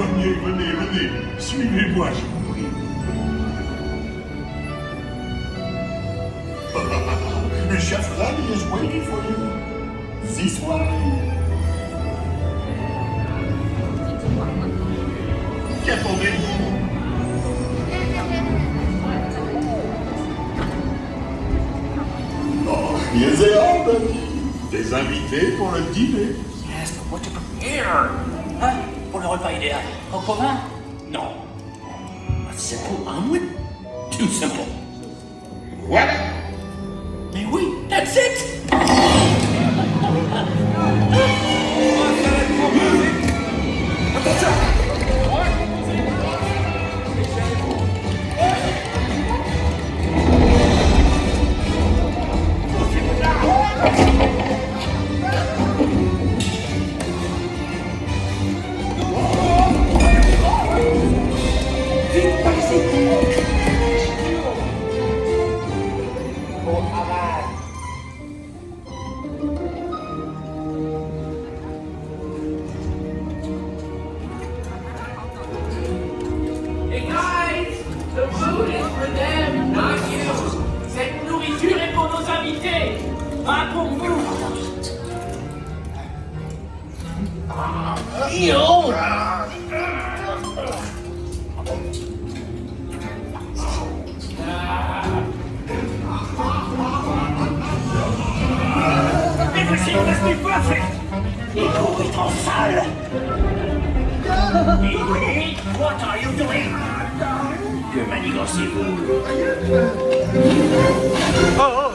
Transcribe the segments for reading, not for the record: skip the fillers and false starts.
Venez, venez, venez. Suivez-moi, je vous prie. Chef Randy is waiting for you. This way. Qu'attendez-vous? Oh, viens des invités pour le dîner. Yes, but what to prepare? Hein? Pour le repas idéal. Au commun? Non. A simple omelet? Too simple. Voilà. Mais oui, that's it! What are you doing? Que manigancez-vous? Oh, oh.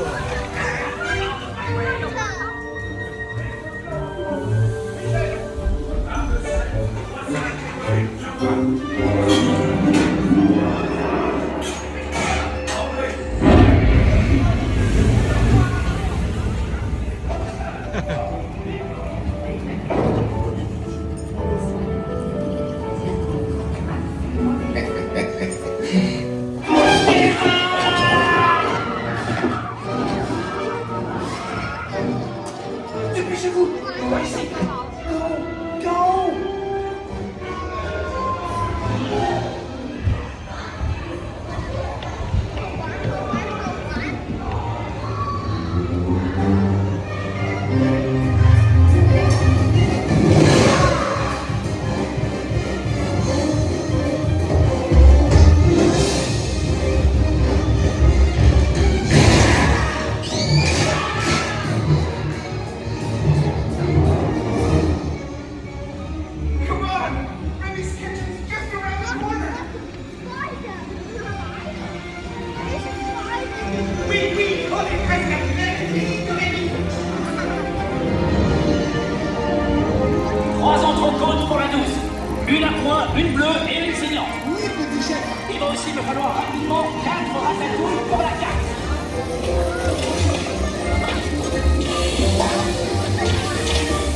Une bleue et une saignante. Oui, petit chef. Il va aussi me falloir rapidement 4 ratatouilles pour la carte.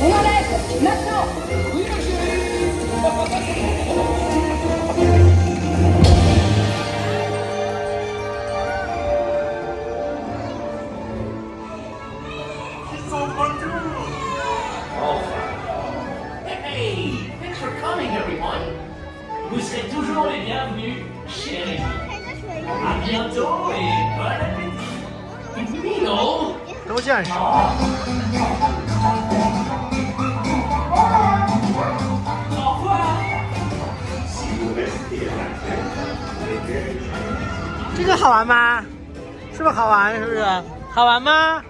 On enlève maintenant. Oui, ma chérie. Ils sont de retour. Hey, thanks for coming, everyone. Vous serez toujours les bienvenus chez Rémi. À bientôt et bon appétit. Milo. 都见识。Au revoir. 这个好玩吗？是不是好玩？是不是好玩吗？